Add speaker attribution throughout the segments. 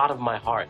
Speaker 1: lot of my heart.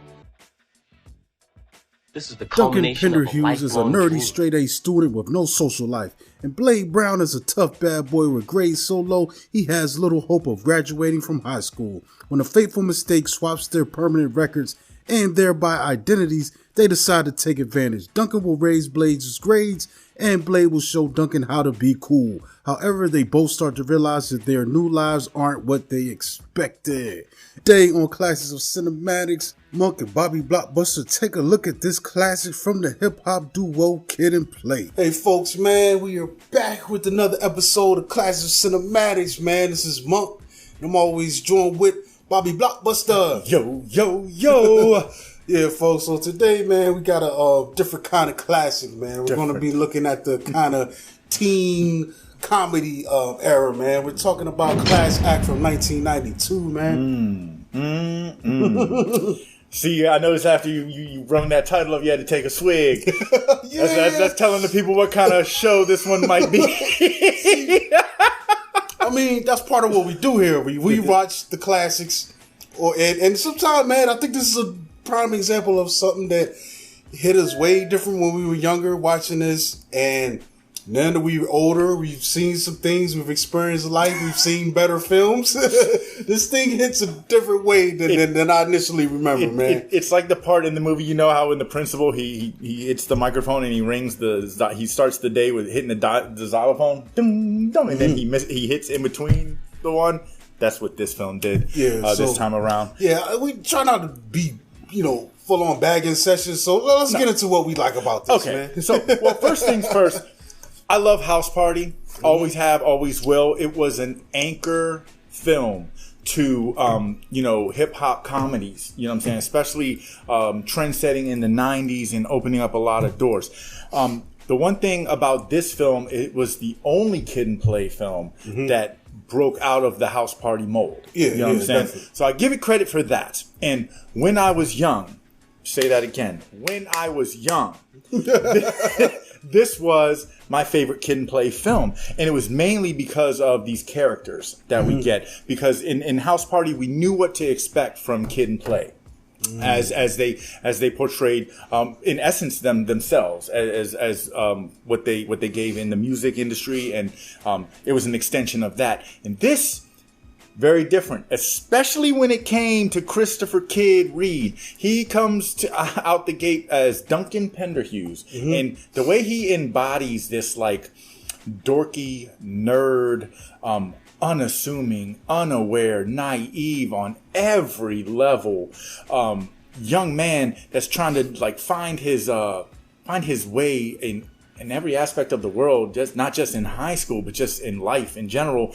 Speaker 1: This is the
Speaker 2: Duncan
Speaker 1: culmination of a
Speaker 2: Pinderhughes is a
Speaker 1: lifelong
Speaker 2: nerdy
Speaker 1: dream.
Speaker 2: straight-A student with no social life, and Blade Brown is a tough bad boy with grades so low he has little hope of graduating from high school. When a fateful mistake swaps their permanent records and thereby identities, they decide to take advantage. Duncan will raise Blade's grades, and Blade will show Duncan how to be cool. However, they both start to realize that their new lives aren't what they expected. Today on Classics of Cinematics, Monk and Bobby Blockbuster take a look at this classic from the hip-hop duo Kid and Play. Hey folks, man, we are back with another episode of Classics of Cinematics, man. This is Monk, and I'm always joined with Bobby Blockbuster.
Speaker 3: Yo, yo, yo.
Speaker 2: Yeah, folks, so today, man, we got a different kind of classic, man. We're going to be looking at the kind of teen comedy era, man. We're talking about Class Act from 1992, man.
Speaker 3: See, I noticed after you rung that title up, you had to take a swig.
Speaker 2: Yeah.
Speaker 3: That's telling the people what kind of show this one might be.
Speaker 2: I mean, that's part of what we do here. We watch the classics, and sometimes, man, I think this is a prime example of something that hit us way different when we were younger watching this, and now that we're older, we've seen some things, we've experienced life, we've seen better films. This thing hits a different way than I initially remember, man.
Speaker 3: It's like the part in the movie, you know how in The Principal, he hits the microphone and he rings he starts the day with hitting the xylophone, dum, dum, and then he hits in between the one. That's what this film did this time around.
Speaker 2: Yeah, we try not to be, full on bagging sessions. So let's get into what we like about this, man.
Speaker 3: So, well, first things first, I love House Party. Always have, always will. It was an anchor film to, hip hop comedies. You know what I'm saying? Especially trend setting in the 90s and opening up a lot of doors. The one thing about this film, it was the only Kid and Play film that broke out of the House Party mold.
Speaker 2: Yeah,
Speaker 3: you know what I'm saying?
Speaker 2: Definitely.
Speaker 3: So I give it credit for that. And when I was young, say that again. When I was young, this was my favorite Kid and Play film. And it was mainly because of these characters that we get. Because in House Party, we knew what to expect from Kid and Play. As they portrayed, in essence, themselves as what they gave in the music industry, and it was an extension of that. And this, very different, especially when it came to Christopher Kid Reid. He comes out the gate as Duncan Pinderhughes, and the way he embodies this like dorky nerd, unassuming, unaware, naive on every level, young man that's trying to like find his way in every aspect of the world, just not just in high school, but just in life in general.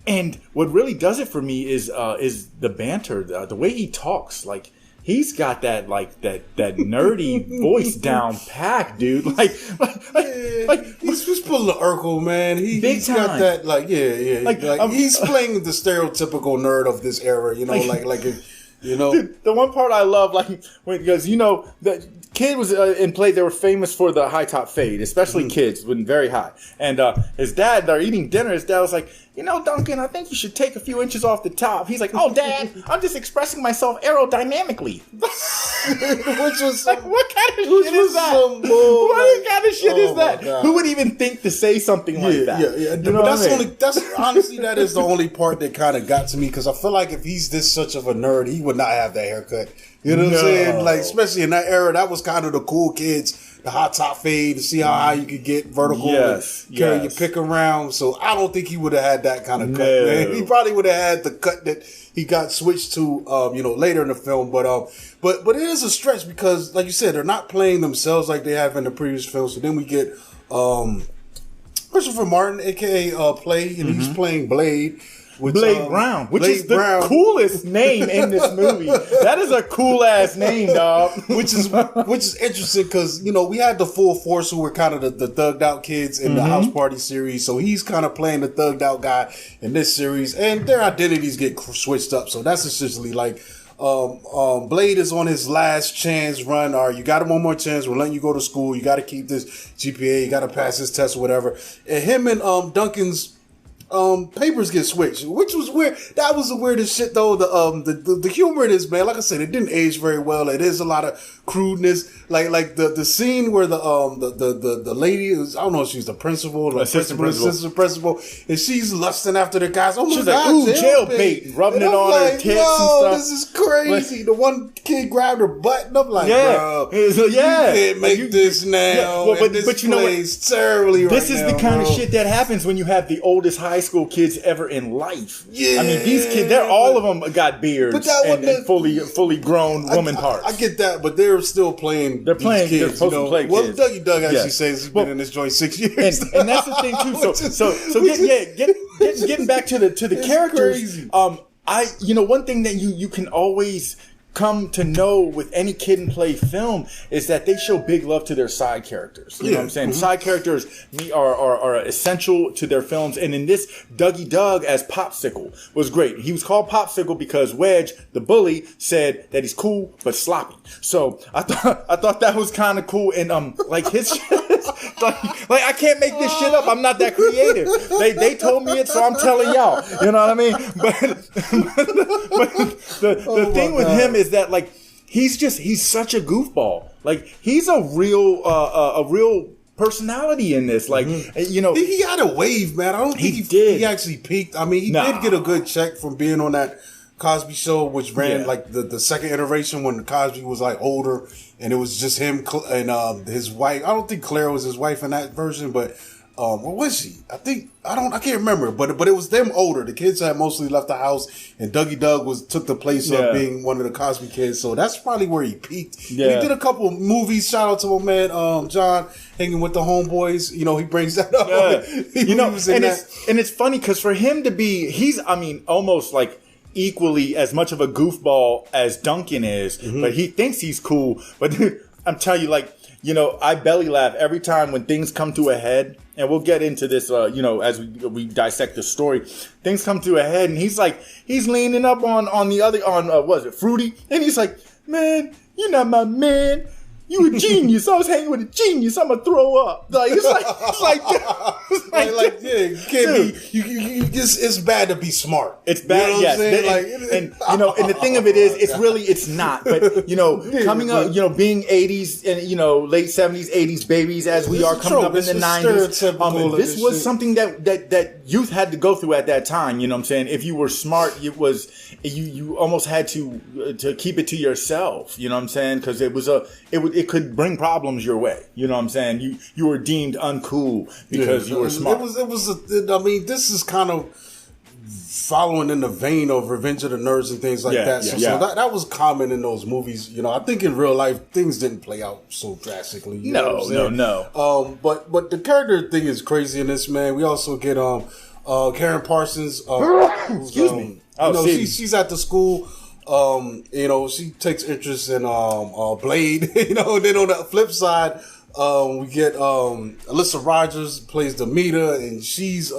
Speaker 3: And what really does it for me is the banter, the way he talks. Like, he's got that nerdy voice down packed, dude. Like
Speaker 2: he's pulling the Urkel, man. He's
Speaker 3: time.
Speaker 2: got that, he's playing the stereotypical nerd of this era.
Speaker 3: Dude, the one part I love, because the Kid was in Play. They were famous for the high top fade, especially kids, when very high. And his dad, they're eating dinner. His dad was like, Duncan, I think you should take a few inches off the top. He's like, oh, Dad, I'm just expressing myself aerodynamically.
Speaker 2: Which was
Speaker 3: like, what kind of shit is that? What kind of shit is that? Who would even think to say something like that?
Speaker 2: Yeah. That's honestly, that is the only part that kind of got to me, because I feel like if he's this such of a nerd, he would not have that haircut. You know what I'm saying? Like, especially in that era, that was kind of the cool kids, the hot top fade, to see how high you could get vertical and carry your pick around. So I don't think he would have had that kind of cut, man. He probably would have had the cut that he got switched to, later in the film. But it is a stretch because, like you said, they're not playing themselves like they have in the previous film. So then we get Christopher Martin, aka Play, and he's playing Blade.
Speaker 3: Blade Brown, which is the coolest name in this movie. That is a cool ass name, dog.
Speaker 2: which is interesting because we had the full force who were kind of the thugged out kids in the House Party series, so he's kind of playing the thugged out guy in this series, and their identities get switched up. So that's essentially like Blade is on his last chance run. All right, you got one more chance. We're letting you go to school. You got to keep this GPA. You got to pass this test or whatever. And him and Duncan's papers get switched, which was weird. That was the weirdest shit though. The humor in this, man, like I said, it didn't age very well. It is a lot of crudeness. Like the scene where the lady is, I don't know if she's the principal or assistant principal, and she's lusting after the guys. Oh my
Speaker 3: she's
Speaker 2: God,
Speaker 3: like, ooh, jailbait, rubbing it on her tits and stuff.
Speaker 2: This is crazy. The one kid grabbed her butt, and I'm like, bro,
Speaker 3: so,
Speaker 2: you can't make this now.
Speaker 3: Well, but you know what?
Speaker 2: Terribly
Speaker 3: this
Speaker 2: right
Speaker 3: is
Speaker 2: now,
Speaker 3: the kind
Speaker 2: bro.
Speaker 3: of shit that happens when you have the oldest high school kids ever in life.
Speaker 2: Yeah,
Speaker 3: I mean, these kids, all of them got beards and fully grown woman parts.
Speaker 2: I get that, but they're still playing. They're playing. Kids,
Speaker 3: they're supposed to play kids.
Speaker 2: Well, Dougie Doug actually says he's been in this joint 6 years,
Speaker 3: and that's the thing too. So getting back to the characters.
Speaker 2: Crazy.
Speaker 3: One thing that you can always come to know with any Kid and Play film is that they show big love to their side characters. You know what I'm saying? Mm-hmm. Side characters are essential to their films. And in this, Dougie Doug as Popsicle was great. He was called Popsicle because Wedge, the bully, said that he's cool but sloppy. So I thought that was kind of cool. And like his like I can't make this shit up. I'm not that creative. They told me it, so I'm telling y'all. You know what I mean? But the thing with him is that like he's such a goofball. Like he's a real personality in this. Like
Speaker 2: he had a wave, man. I don't think he actually peaked. I mean, he did get a good check from being on that Cosby Show, which ran like the second iteration when Cosby was like older, and it was just him and his wife. I don't think Claire was his wife in that version, but what was she? I can't remember, but it was them older. The kids had mostly left the house, and Dougie Doug took the place of being one of the Cosby kids. So that's probably where he peaked. Yeah. And he did a couple of movies. Shout out to my man John, hanging with the homeboys. You know, he brings that up.
Speaker 3: Yeah. And it's funny because for him to be, he's almost like equally as much of a goofball as Duncan is, but he thinks he's cool. But I'm telling you, like, I belly laugh every time when things come to a head, and we'll get into this, as we dissect the story. Things come to a head, and he's leaning up on Fruity, and he's like, man, you're not my man. You a genius. I was hanging with a genius. I'm gonna throw up. Like it's
Speaker 2: it's bad to be smart.
Speaker 3: It's bad. You know yes. And the thing of it is, it's not. But coming up, being 80s and late 70s, 80s babies as we are coming up in the 90s. This was something that youth had to go through at that time. You know what I'm saying? If you were smart, it was you almost had to keep it to yourself. You know what I'm saying? Because it could bring problems your way. You know what I'm saying? You were deemed uncool because you were smart.
Speaker 2: This is kind of following in the vein of Revenge of the Nerds and things like that. So that was common in those movies. I think in real life things didn't play out so drastically.
Speaker 3: No.
Speaker 2: But the character thing is crazy in this, man. We also get Karyn Parsons.
Speaker 3: Excuse me.
Speaker 2: She's at the school. She takes interest in Blade. And then on the flip side, we get Alyssa Rogers plays Demeter, and she's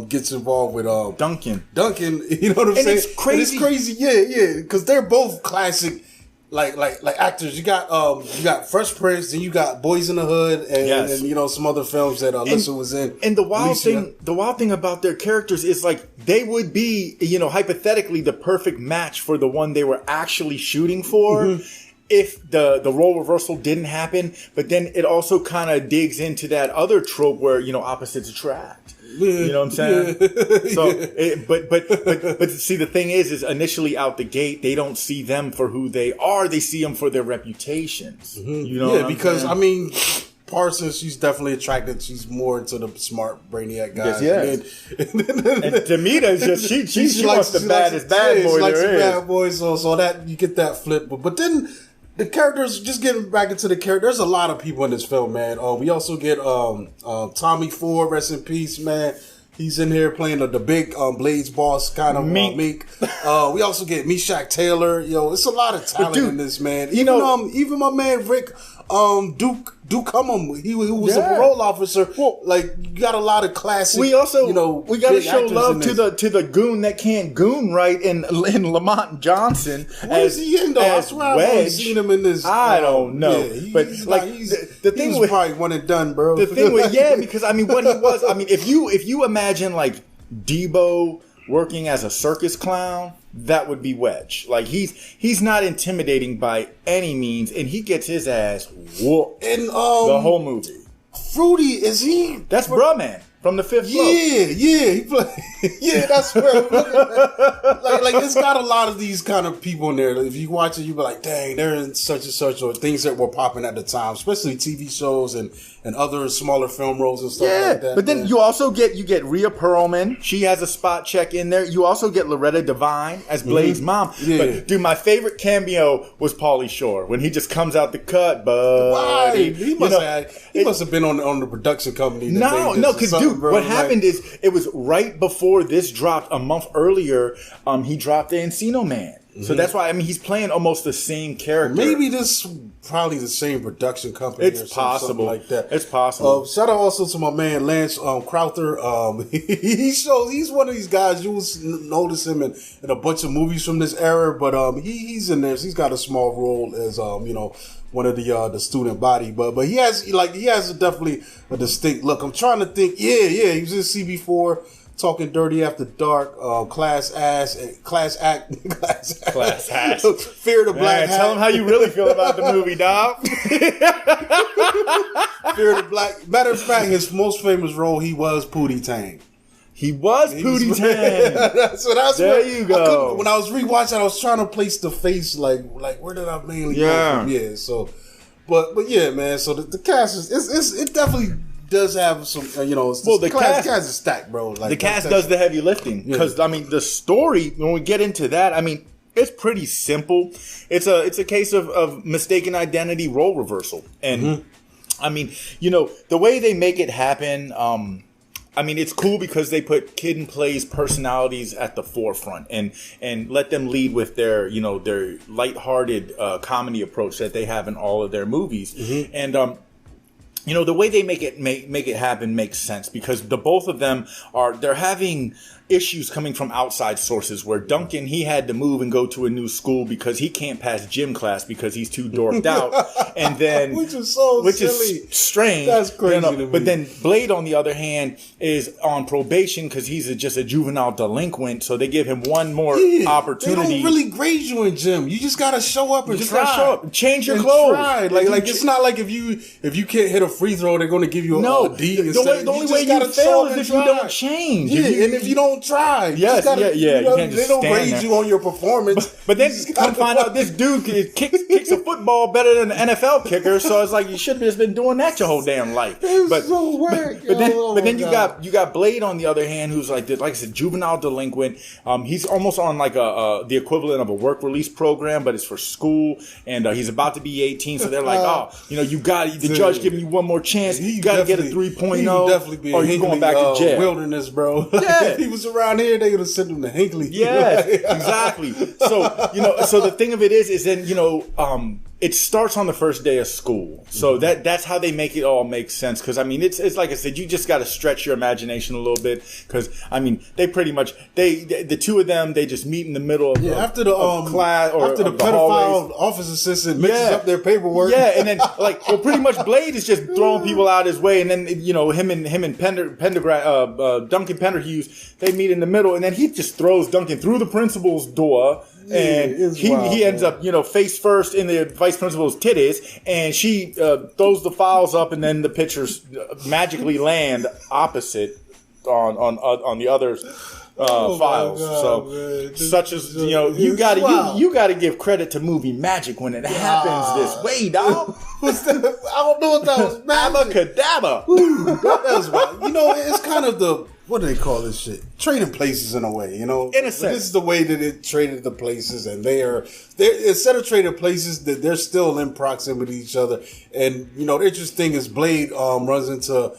Speaker 2: gets involved with
Speaker 3: Duncan.
Speaker 2: You know what I'm saying?
Speaker 3: It's crazy.
Speaker 2: And it's crazy, because they're both classic. Like actors, you got Fresh Prince, then you got Boys in the Hood, and some other films that Alyssa was in.
Speaker 3: And the wild thing about their characters is like they would be, hypothetically the perfect match for the one they were actually shooting for. If the role reversal didn't happen, but then it also kind of digs into that other trope where opposites attract. You know what I'm saying? So, but see, the thing is initially out the gate, they don't see them for who they are. They see them for their reputations. You know?
Speaker 2: Because saying? Parsons, she's definitely attracted. She's more into the smart brainiac guys.
Speaker 3: Yes. And Demeter is just she wants the baddest bad boy there is.
Speaker 2: Bad boy, so that you get that flip. But then the characters, just getting back into the character, there's a lot of people in this film, man. We also get Tommy Ford, rest in peace, man. He's in here playing the big Blades boss kind of Meek. We also get Meshach Taylor. It's a lot of talent in this, man. Even my man Rick Duke Cummum, he was a parole officer. Well, like, you got a lot of classic.
Speaker 3: We also, we got to show love to the goon that can't goon right in Lamont Johnson.
Speaker 2: What is he in though? I swear I've only seen him in this.
Speaker 3: I don't know, but like the thing
Speaker 2: was probably one and done, bro.
Speaker 3: The thing with because I mean what he was. I mean if you imagine like Debo working as a circus clown, that would be Wedge. Like he's not intimidating by any means, and he gets his ass whooped in the whole movie.
Speaker 2: Fruity, is he?
Speaker 3: That's Bruh-Man from the Fifth Floor.
Speaker 2: Yeah, he play. Yeah, that's where I'm looking at. Like it's got a lot of these kind of people in there. If you watch it, you be like, dang, they're in such and such, or things that were popping at the time, especially TV shows and other smaller film roles and stuff like that.
Speaker 3: But then you also get Rhea Perlman. She has a spot check in there. You also get Loretta Devine as Blade's mom. Yeah. But dude, my favorite cameo was Pauly Shore when he just comes out the cut, buddy.
Speaker 2: He must have been on the production company.
Speaker 3: No, because dude, what happened is it was right before this dropped. A month earlier, he dropped the Encino Man. So that's why, I mean, he's playing almost the same character.
Speaker 2: Maybe this probably the same production company.
Speaker 3: It's possible.
Speaker 2: Something like that.
Speaker 3: It's possible.
Speaker 2: Shout out also to my man Lance Crowther. He's one of these guys. You will notice him in a bunch of movies from this era, but he's in there. He's got a small role as one of the student body, but he has definitely a distinct look. I'm trying to think. Yeah, he was in CB4. Talking Dirty After Dark, Class Act.
Speaker 3: Fear
Speaker 2: the Black Hat.
Speaker 3: Tell him how you really feel about the movie, dog.
Speaker 2: Fear the Black. Matter of fact, his most famous role, he was Pootie Tang.
Speaker 3: He was Pootie Tang. There you go.
Speaker 2: When I was rewatching, I was trying to place the face, like where did I mainly go from? Yeah, so, but yeah, man. So the cast it definitely does have some, the cast is stacked, bro. Like,
Speaker 3: the cast does the heavy lifting because I mean the story. When we get into that, I mean it's pretty simple. It's a case of mistaken identity role reversal, and I mean the way they make it happen. I mean, it's cool because they put Kid and Play's personalities at the forefront and let them lead with their their lighthearted comedy approach that they have in all of their movies, and the way they make it happen makes sense because the both of them they're having issues coming from outside sources where Duncan, he had to move and go to a new school because he can't pass gym class because he's too dorked out. And then
Speaker 2: which is silly.
Speaker 3: Strange.
Speaker 2: That's crazy to me.
Speaker 3: But then Blade, on the other hand, is on probation because he's just a juvenile delinquent. So they give him one more opportunity.
Speaker 2: They don't really grade you in gym. You just gotta show up and try.
Speaker 3: Gotta show up. Change your clothes.
Speaker 2: Try. Like it's not like if you can't hit a free throw, they're gonna give you a D.
Speaker 3: The only way you fail is if you don't change.
Speaker 2: Yeah, and if you don't try.
Speaker 3: Yes, you can't just
Speaker 2: they don't grade you on your performance.
Speaker 3: But then come find out this dude kicks a football better than an NFL kicker. So it's like you should have just been doing that your whole damn life. But then you got Blade on the other hand, who's like I said, juvenile delinquent. He's almost on like the equivalent of a work release program, but it's for school, and he's about to be 18. So they're like, you got the judge giving you one more chance. You got to get a 3.0, or you're going back to jail.
Speaker 2: Wilderness, bro.
Speaker 3: Yeah,
Speaker 2: if he was around here, they would have sent him to Hinckley.
Speaker 3: Yes, exactly. So so the thing of it is then it starts on the first day of school. So that's how they make it all make sense. Because I mean, it's like I said, you just got to stretch your imagination a little bit. Because I mean, they pretty much the two of them, they just meet in the middle of
Speaker 2: after the
Speaker 3: class or
Speaker 2: after the pedophile office assistant mixes up their paperwork.
Speaker 3: Yeah, and then pretty much Blade is just throwing people out his way, and then him and Duncan Pinderhughes, they meet in the middle, and then he just throws Duncan through the principal's door. And he ends up, face first in the vice principal's titties, and she throws the files up, and then the pictures magically land opposite on the other's files.
Speaker 2: God,
Speaker 3: such as you got to give credit to movie magic when it happens this way, dog.
Speaker 2: I don't know if that was magic.
Speaker 3: Abracadabra.
Speaker 2: That was wild. It's kind of what do they call this shit? Trading places in a way, In a sense. This is the way that it traded the places, and they're instead of trading places, that they're still in proximity to each other. And the interesting thing is Blade runs into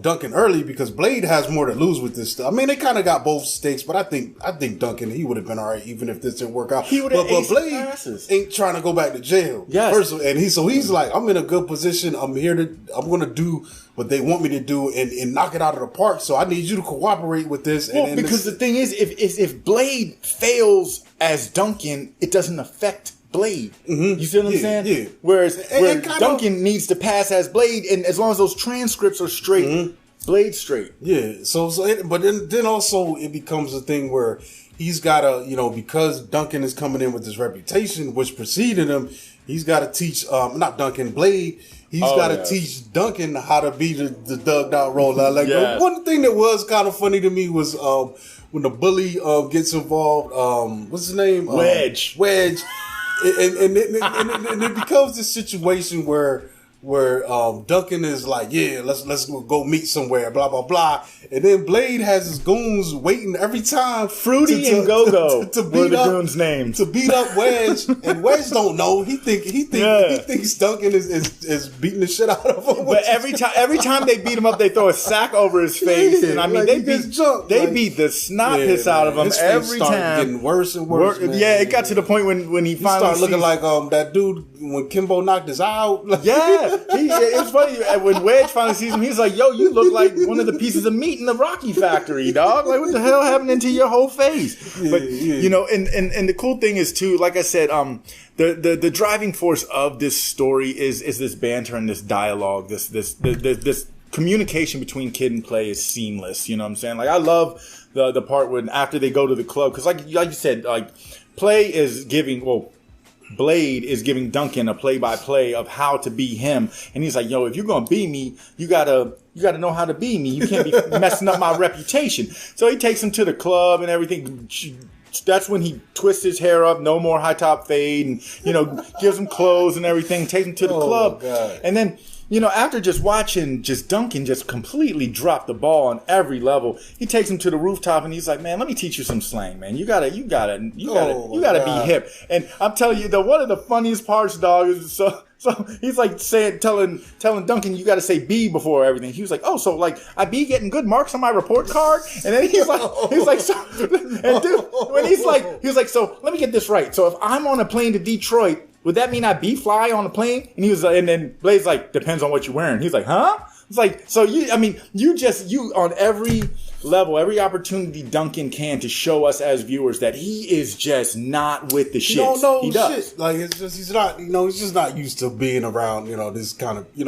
Speaker 2: Duncan early because Blade has more to lose with this stuff. I mean, they kind of got both stakes, but I think Duncan, he would have been all right even if this didn't work out.
Speaker 3: He would have.
Speaker 2: But Blade ain't trying to go back to jail.
Speaker 3: Yes,
Speaker 2: he's like, I'm in a good position. I'm going to do what they want me to do and knock it out of the park. So I need you to cooperate with this.
Speaker 3: Because the thing is, if Blade fails as Duncan, it doesn't affect Blade. Mm-hmm. You see what I'm saying? Yeah. Whereas Duncan needs to pass as Blade, and as long as those transcripts are straight, Blade's straight.
Speaker 2: Yeah. But then also it becomes a thing where he's got to, because Duncan is coming in with this reputation which preceded him, he's got to teach, not Duncan, Blade. He's got to teach Duncan how to be the dugged out roller. Like one thing that was kind of funny to me was when the bully gets involved. What's his name?
Speaker 3: Wedge.
Speaker 2: And it becomes this situation where Duncan is like, yeah, let's go meet somewhere, blah blah blah, and then Blade has his goons waiting every time.
Speaker 3: Fruity and Go-Go
Speaker 2: to
Speaker 3: were
Speaker 2: beat
Speaker 3: the
Speaker 2: up
Speaker 3: goons' names.
Speaker 2: To beat up Wedge, and Wedge don't know. He thinks Duncan is beating the shit out of him.
Speaker 3: But every time they beat him up, they throw a sack over his face, and I mean they beat the snot piss out of him
Speaker 2: his
Speaker 3: every
Speaker 2: face
Speaker 3: time.
Speaker 2: Getting worse and worse.
Speaker 3: Yeah, it got to the point when he finally
Speaker 2: started looking like that dude when Kimbo knocked his eye out.
Speaker 3: Yeah. It's funny when Wedge finally sees him. He's like, "Yo, you look like one of the pieces of meat in the Rocky factory, dog. Like, what the hell happened to your whole face?" But and the cool thing is too, like I said, the driving force of this story is this banter and this dialogue, this communication between kid and play is seamless. You know what I'm saying? Like, I love the part when after they go to the club, because like you said, like play is giving Blade is giving Duncan a play-by-play of how to be him, and he's like, "Yo, if you're gonna be me, you gotta know how to be me. You can't be messing up my reputation." So he takes him to the club and everything. That's when he twists his hair up, no more high top fade, and gives him clothes and everything. Takes him to the club, and then. After just watching Duncan just completely drop the ball on every level, he takes him to the rooftop and he's like, "Man, let me teach you some slang, man. You gotta be hip." And I'm telling you, one of the funniest parts, dog, is so he's like telling Duncan, "You got to say B before everything." He was like, "Oh, so like I be getting good marks on my report card?" And then he's like, so, and dude, when he was like, "So let me get this right. So if I'm on a plane to Detroit, would that mean I be fly on the plane?" And he was like, and then Blade's like, "Depends on what you're wearing." He's like, "Huh?" It's like, so you on every level, every opportunity Duncan can to show us as viewers that he is just not with the shit. He does.
Speaker 2: Shit. Like, it's just, he's not, he's just not used to being around, this kind of, he's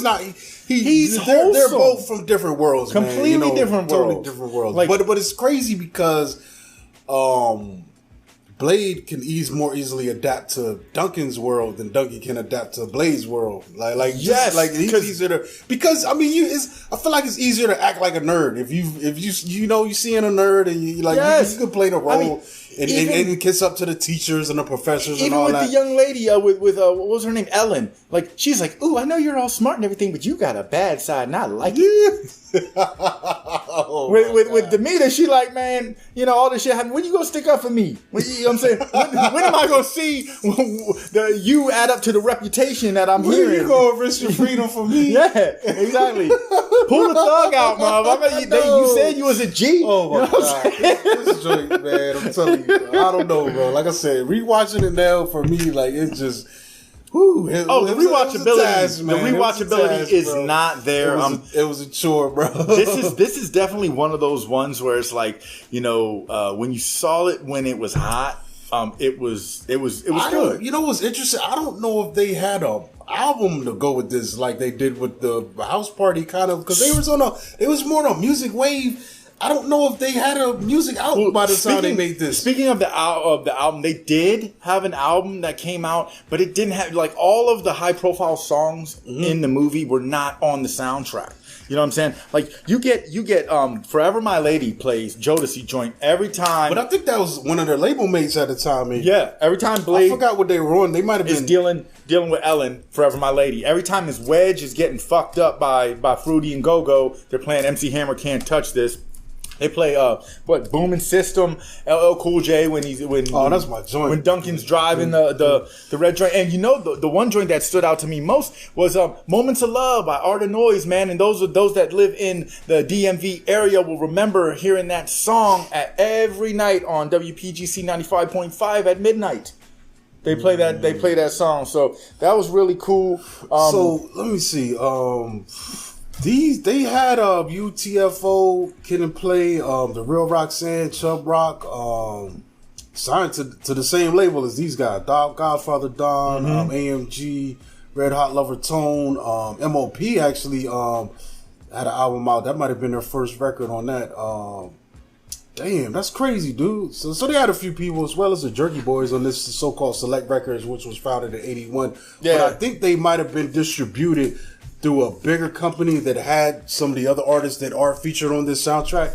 Speaker 2: not, they're both from different worlds,
Speaker 3: completely different worlds.
Speaker 2: Totally different worlds. Like, but it's crazy because, Blade can more easily adapt to Duncan's world than Duncan can adapt to Blade's world. He's easier to, because I mean I feel like it's easier to act like a nerd if you seeing a nerd and you can play the role and kiss up to the teachers and the professors and all that.
Speaker 3: Even with the young lady with what was her name, Ellen, like she's like, "Ooh, I know you're all smart and everything, but you got a bad side and I like it." With Demeter, she like, "Man, all this shit happened. When you gonna stick up for me? When I'm saying, when am I gonna see you add up to the reputation that I'm hearing?
Speaker 2: You gonna risk your freedom for me?"
Speaker 3: Yeah, exactly. Pull the thug out, motherfucker. You said you was a G.
Speaker 2: Oh my god, this joint, man. I'm telling you, I don't know, bro. Like I said, rewatching it now for me, like it's just.
Speaker 3: The rewatchability is not there.
Speaker 2: It was a chore, bro.
Speaker 3: This is definitely one of those ones where it's like, when you saw it when it was hot, it was good.
Speaker 2: You know what's interesting? I don't know if they had a album to go with this like they did with the house party kind of, because they was more on a music wave. I don't know if they had a music out by the time they made this.
Speaker 3: Speaking of the album, they did have an album that came out, but it didn't have, like, all of the high profile songs in the movie were not on the soundtrack. You know what I'm saying? Like, you get Forever My Lady plays Jodeci joint every time.
Speaker 2: But I think that was one of their label mates at the time.
Speaker 3: Yeah, every time Blade,
Speaker 2: I forgot what they were on. They might have been
Speaker 3: dealing with Ellen, Forever My Lady. Every time his Wedge is getting fucked up by Fruity and Go-Go, they're playing MC Hammer Can't Touch This. They play Booming System, LL Cool J when
Speaker 2: that's my joint.
Speaker 3: When Duncan's driving the red joint. And you know the one joint that stood out to me most was Moments of Love by Art of Noise, man. And those that live in the DMV area will remember hearing that song every night on WPGC 95.5 at midnight. They play that song. So that was really cool.
Speaker 2: So let me see. They had UTFO, Kid and Play, the Real Roxanne, Chubb Rock, signed to the same label as these guys. Godfather Don, AMG, Red Hot Lover Tone, MOP actually had an album out. That might have been their first record on that. Damn, that's crazy, dude. So they had a few people as well as the Jerky Boys on this so-called Select Records, which was founded in 81. Yeah. But I think they might have been distributed through a bigger company that had some of the other artists that are featured on this soundtrack.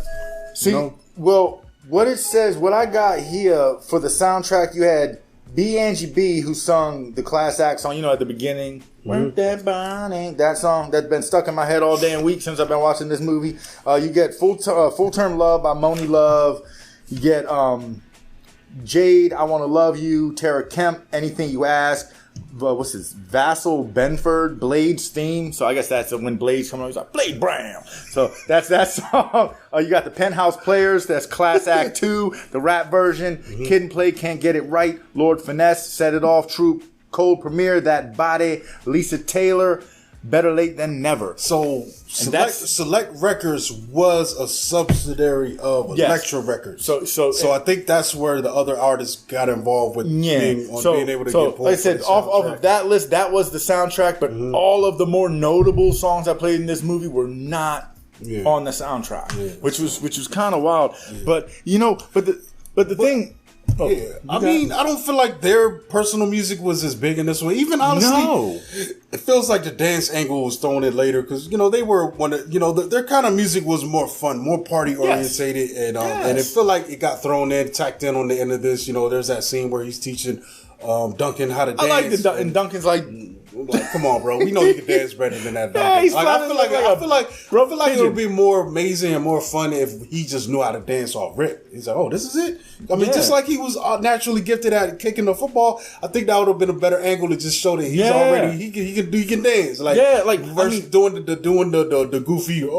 Speaker 3: See, well, what it says, what I got here for the soundtrack, you had B. Angie B, who sung the class act song, at the beginning. That song that's been stuck in my head all day and week since I've been watching this movie. You get Full Term Love by Moni Love. You get Jade, I Want to Love You. Tara Kemp, Anything You Ask. What's this? Vassal Benford, Blade's theme. So I guess that's when Blade's coming on. He's like, Blade Bram. So that's that song. You got the Penthouse Players. That's Class Act 2, the rap version. Kid and Play, Can't Get It Right. Lord Finesse, Set It Off. Troop, Cold Premiere, That Body. Lisa Taylor, Better Late Than Never.
Speaker 2: So Select Records was a subsidiary of Elektra Records. So I think that's where the other artists got involved with being able to get pulled.
Speaker 3: Like I said, off of that list, that was the soundtrack, but all of the more notable songs I played in this movie were not on the soundtrack, which was kind of wild. Yeah. But the thing.
Speaker 2: I mean, I don't feel like their personal music was as big in this one. Even honestly, it feels like the dance angle was thrown in later because they were their kind of music was more fun, more party orientated, and it felt like it got thrown in, tacked in on the end of this. There's that scene where he's teaching Duncan how to dance.
Speaker 3: I like and Duncan's like,
Speaker 2: come on, bro. We know you can dance better than that. I feel like it would be more amazing and more fun if he just knew how to dance off rip. He's like, oh, this is it. I mean, just like he was naturally gifted at kicking the football, I think that would have been a better angle to just show that he's already he can dance. Versus doing the goofy.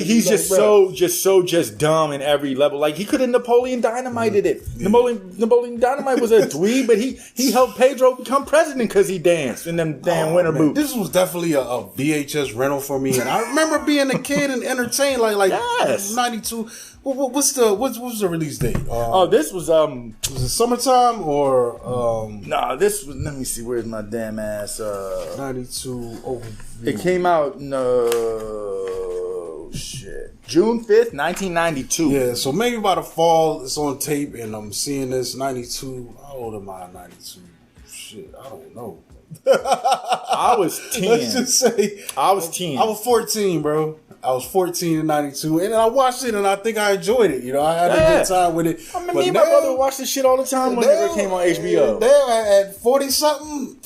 Speaker 3: He's just dumb in every level. Like he could have Napoleon Dynamited it. Napoleon Dynamite was a dweeb, but he helped Pedro become president because he danced in them damn winter boots.
Speaker 2: This was definitely a VHS rental for me, and I remember being a kid and entertained like 92. What was the release date?
Speaker 3: This was
Speaker 2: was it summertime or
Speaker 3: this was, let me see, where's my damn ass
Speaker 2: 92 overview.
Speaker 3: It came out June 5th, 1992.
Speaker 2: Yeah, so maybe by the fall it's on tape and I'm seeing this 92. How old am I in 92? Shit, I don't know.
Speaker 3: I was 10.
Speaker 2: Let's just say
Speaker 3: I was 10.
Speaker 2: I was 14, bro. I was 14 in 92, and I watched it, and I think I enjoyed it. I had a good time with it.
Speaker 3: I mean, me and my brother watched this shit all the time when it came on HBO.
Speaker 2: At 40-something,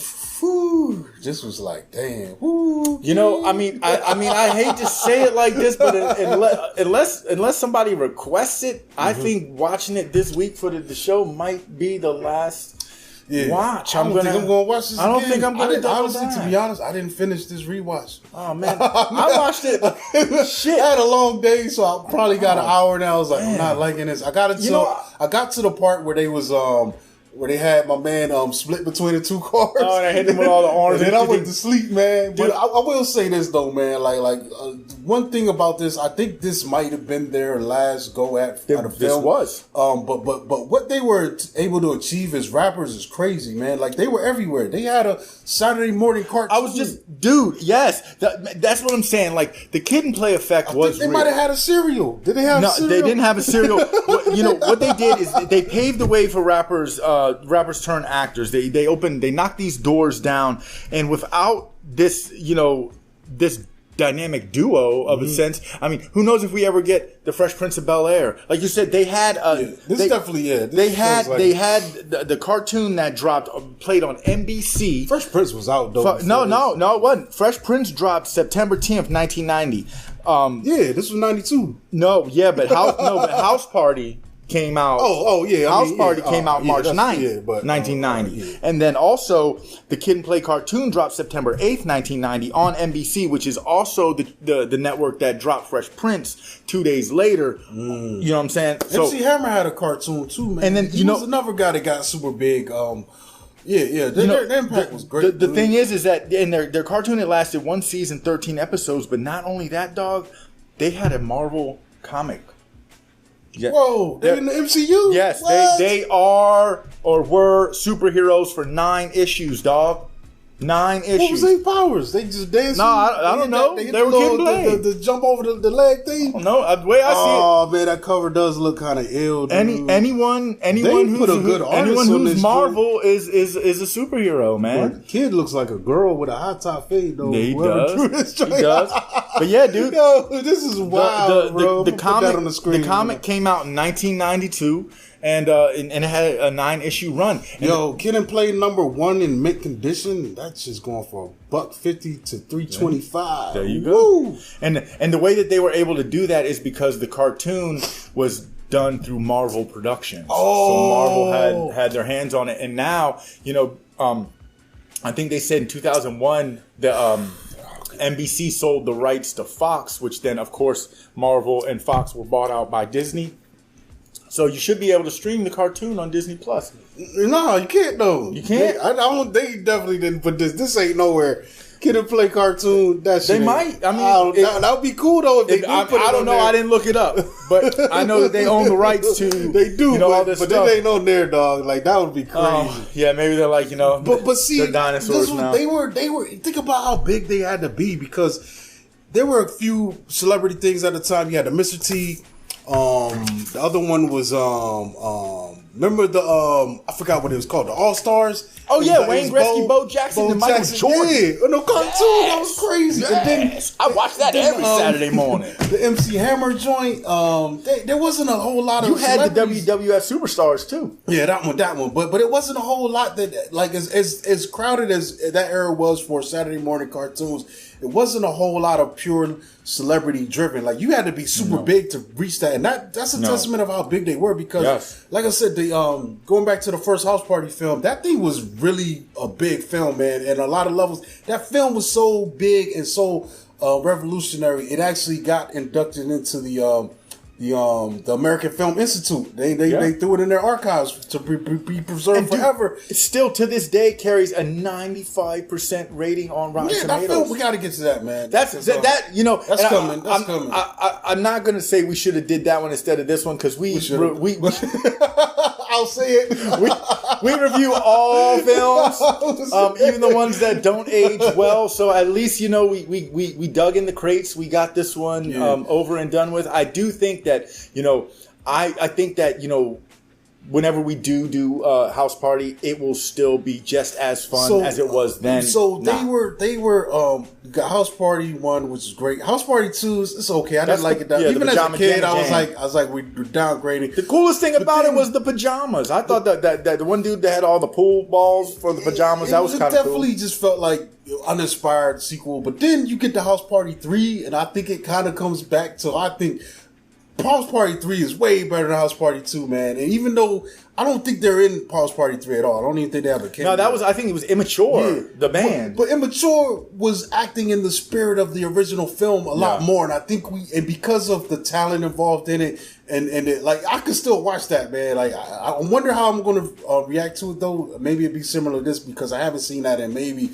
Speaker 2: this was like, damn.
Speaker 3: I mean, I hate to say it like this, but unless somebody requests it, I think watching it this week for the show might be the last watch.
Speaker 2: I don't think I'm gonna watch this.
Speaker 3: I don't think I'm gonna.
Speaker 2: Honestly, to be honest, I didn't finish this rewatch.
Speaker 3: Oh man, I watched it. Shit,
Speaker 2: I had a long day, so I probably got an hour now. I was like, I'm not liking this. I got to the part where they was where they had my man split between the two cars.
Speaker 3: Oh, they hit him with all the orange.
Speaker 2: And then I went to sleep, man. But I will say this though, man. One thing about this, I think this might have been their last go at a film.
Speaker 3: This was.
Speaker 2: But what they were able to achieve as rappers is crazy, man. Like they were everywhere. They had a Saturday morning cartoon.
Speaker 3: I was yes. That's what I'm saying. Like the Kid and Play effect was.
Speaker 2: They might have had a cereal. Did they have? No, cereal?
Speaker 3: They didn't have a cereal. What they did is they paved the way for rappers. Rappers turn actors. They knock these doors down, and without this, this dynamic duo of a sense. I mean, who knows if we ever get the Fresh Prince of Bel-Air? Like you said, they had they had the cartoon that played on NBC.
Speaker 2: Fresh Prince was out though.
Speaker 3: No, it wasn't. Fresh Prince dropped September 10th, 1990.
Speaker 2: Yeah, this was 92.
Speaker 3: No, yeah, but House Party came out. House Party came out March 9th, 1990. And then also, the Kid and Play cartoon dropped September 8th, 1990 on NBC, which is also the network that dropped Fresh Prince 2 days later. You know what I'm saying? So,
Speaker 2: MC Hammer had a cartoon too, man.
Speaker 3: And then,
Speaker 2: he was another guy that got super big. Their impact was great.
Speaker 3: The thing is that in their cartoon, it lasted 1 season, 13 episodes, but not only that, dog, they had a Marvel comic.
Speaker 2: Yeah. Whoa, they're in the MCU?
Speaker 3: Yes, they are or were superheroes for 9 issues, dog. 9 issues.
Speaker 2: What was their powers? They just danced?
Speaker 3: No, I don't know. They were Kid and Play.
Speaker 2: The jump over the leg thing?
Speaker 3: No, the way I see it.
Speaker 2: Oh, man, that cover does look kind of ill, dude.
Speaker 3: Anyone who's Marvel is a superhero, man.
Speaker 2: The Kid looks like a girl with a high top fade, though.
Speaker 3: Yeah, he does. But yeah, dude.
Speaker 2: Yo, this is wild, bro.
Speaker 3: The comic came out in 1992. And it had a 9-issue run. And
Speaker 2: Kid and Play #1 in mint condition. That's just going for $150 to $325.
Speaker 3: There you go. And the way that they were able to do that is because the cartoon was done through Marvel Productions. So Marvel had their hands on it. And now, I think they said in 2001 the NBC sold the rights to Fox, which then, of course, Marvel and Fox were bought out by Disney. So you should be able to stream the cartoon on Disney Plus.
Speaker 2: No, you can't though.
Speaker 3: You can't.
Speaker 2: They definitely didn't put this. This ain't nowhere. Kid and Play cartoon. They
Speaker 3: might. I mean,
Speaker 2: that would be cool though if they do put it.
Speaker 3: I don't know. I didn't look it up, but I know that they own the rights to.
Speaker 2: They do. All this stuff. But they ain't on there, dog. Like that would be crazy.
Speaker 3: Yeah, maybe they're like
Speaker 2: But see,
Speaker 3: they're dinosaurs now.
Speaker 2: They were. Think about how big they had to be because there were a few celebrity things at the time. You had the Mr. T. The other one was remember I forgot what it was called, the All Stars.
Speaker 3: Oh yeah, Wayne Gretzky, Bo Jackson, and Michael Jordan.
Speaker 2: Yeah, no cartoon. That was crazy.
Speaker 3: Yes.
Speaker 2: And then
Speaker 3: I watched that every Saturday morning.
Speaker 2: The MC Hammer joint. There wasn't a whole lot of.
Speaker 3: You had the WWF Superstars too.
Speaker 2: Yeah, that one. But it wasn't a whole lot that like as crowded as that era was for Saturday morning cartoons. It wasn't a whole lot of pure celebrity driven. Like you had to be super big to reach that, and that's a testament of how big they were. Because, like I said, going back to the first House Party film, that thing was really a big film, man. And a lot of levels, that film was so big and so revolutionary. It actually got inducted into the American Film Institute. They threw it in their archives to be preserved forever.
Speaker 3: It still to this day carries a 95% rating on Rotten Tomatoes.
Speaker 2: That film, we got to get to that, man.
Speaker 3: That's coming.
Speaker 2: That's coming.
Speaker 3: I'm not going to say we should have did that one instead of this one because we
Speaker 2: I'll say it.
Speaker 3: We review all films, even the ones that don't age well. So at least we dug in the crates. We got this one over and done with. I do think that I think that whenever we do House Party, it will still be just as fun as it was then.
Speaker 2: So they were House Party 1, which is great. House Party 2 is okay. I didn't like it that. Even as a kid, I was like we're downgrading.
Speaker 3: The coolest thing about it was the pajamas. I thought that the one dude that had all the pool balls for the pajamas, that was kind of cool. It
Speaker 2: definitely just felt like uninspired sequel. But then you get to House Party 3, and I think it kind of comes back to, I think House Party 3 is way better than House Party 2, man. And even though I don't think they're in House Party 3 at all. I don't even think they have a cameo.
Speaker 3: No, I think it was Immature, the band.
Speaker 2: But Immature was acting in the spirit of the original film a lot more. And I think and because of the talent involved in it, and it, like, I could still watch that, man. Like, I wonder how I'm going to react to it, though. Maybe it'd be similar to this because I haven't seen that in maybe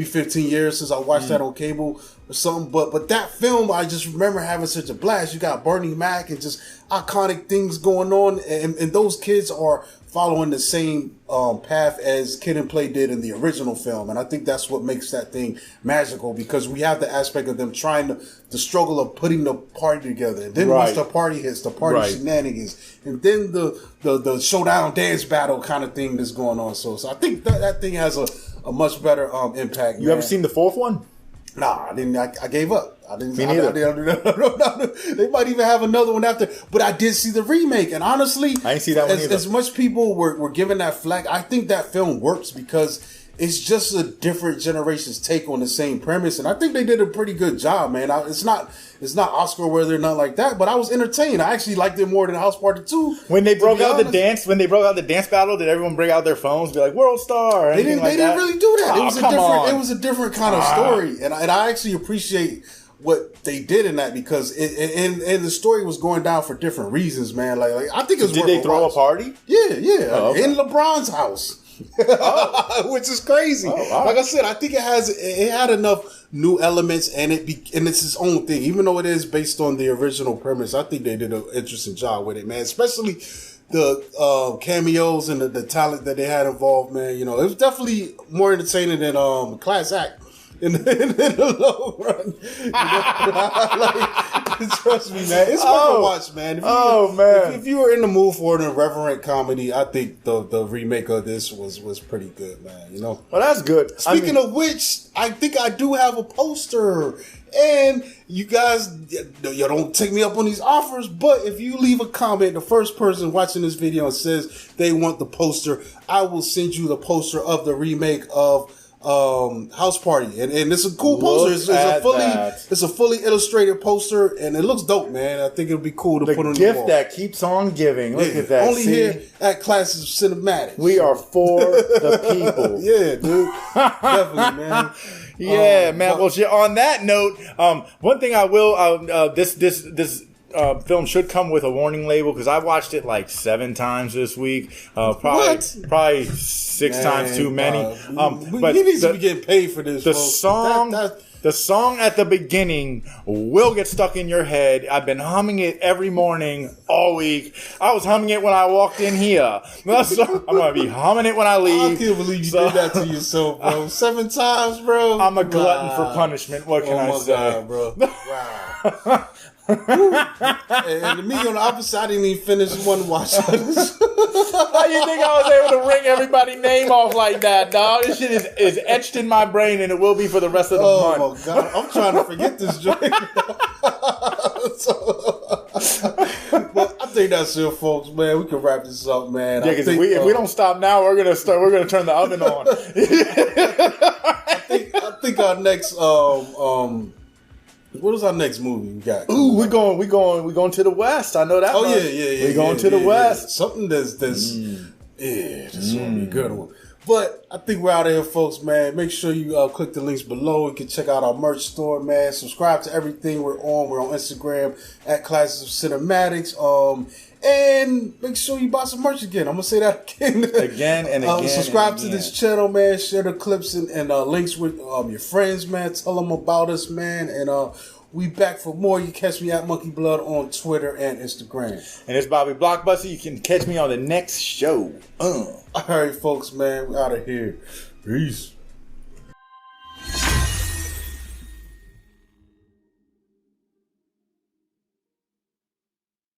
Speaker 2: 15 years since I watched that on cable or something. But that film, I just remember having such a blast. You got Bernie Mac and just iconic things going on. And those kids are following the same path as Kid and Play did in the original film. And I think that's what makes that thing magical, because we have the aspect of them trying the struggle of putting the party together. And then once the party hits, the party shenanigans. And then the showdown dance battle kind of thing that's going on. So I think that thing has a much better impact.
Speaker 3: You ever seen the fourth one?
Speaker 2: Nah, I didn't. I gave up. I didn't.
Speaker 3: Me neither.
Speaker 2: They might even have another one after. But I did see the remake, and honestly,
Speaker 3: I didn't see that one either.
Speaker 2: As much people were giving that flack, I think that film works because it's just a different generation's take on the same premise, and I think they did a pretty good job, man. It's not Oscar worthy or nothing like that, but I was entertained. I actually liked it more than House Party 2.
Speaker 3: When they broke out the dance battle, did everyone bring out their phones and be like World Star?
Speaker 2: They didn't really do that. It was a different kind of story, and I actually appreciate what they did in that, because and the story was going down for different reasons, man. Like I think it was.
Speaker 3: Did they throw a party?
Speaker 2: Yeah,
Speaker 3: oh, okay.
Speaker 2: In LeBron's house. Which is crazy. Wow. Like I said, I think it had enough new elements, and it's its own thing. Even though it is based on the original premise, I think they did an interesting job with it, man. Especially the cameos and the talent that they had involved, man. You know, it was definitely more entertaining than Class Act. In the long run, trust me, man, it's worth a watch, man. If you were in the mood for an irreverent comedy, I think the remake of this was pretty good, man. You know,
Speaker 3: well, that's good.
Speaker 2: Speaking of which, I think I do have a poster, and you guys, you don't take me up on these offers, but if you leave a comment, the first person watching this video says they want the poster, I will send you the poster of the remake of House Party, and it's a cool poster. It's a fully illustrated poster, and it looks dope, man. I think it'll be cool to put on the wall.
Speaker 3: The gift that keeps on giving. Look at that.
Speaker 2: Only here at Classes of Cinematics.
Speaker 3: We are for the people.
Speaker 2: Yeah, dude. Definitely, man.
Speaker 3: Yeah, man. Well, on that note, one thing I will this film should come with a warning label, because I watched it like 7 times this week. Probably 6 times too many.
Speaker 2: But he needs to be getting paid for this.
Speaker 3: The song at the beginning will get stuck in your head. I've been humming it every morning all week. I was humming it when I walked in here. So I'm gonna be humming it when I leave.
Speaker 2: I can't believe you did that to yourself, bro. 7 times, bro.
Speaker 3: I'm a glutton for punishment. What can I say,
Speaker 2: God, bro? Wow. And me on the opposite, I didn't even finish one watch.
Speaker 3: How you think I was able to ring everybody's name off like that, dog? This shit is etched in my brain, and it will be for the rest of the month.
Speaker 2: Oh my God, I'm trying to forget this joint. But I think that's it, folks. Man, we can wrap this up, man.
Speaker 3: Yeah, because if we don't stop now, we're gonna turn the oven on.
Speaker 2: I think our next what is our next movie we got?
Speaker 3: Ooh, we going to the West. I know that.
Speaker 2: Oh yeah.
Speaker 3: We're going to the West.
Speaker 2: Something that's this gonna be a good one. But I think we're out of here, folks, man. Make sure you click the links below. You can check out our merch store, man. Subscribe to everything we're on. We're on Instagram at Classes of Cinematics. And make sure you buy some merch again. I'm going to say that
Speaker 3: again and again.
Speaker 2: Subscribe to this channel, man. Share the clips and links with your friends, man. Tell them about us, man. And we back for more. You catch me at Monkey Blood on Twitter and Instagram.
Speaker 3: And it's Bobby Blockbuster. You can catch me on the next show.
Speaker 2: All right, folks, man. We out of here. Peace.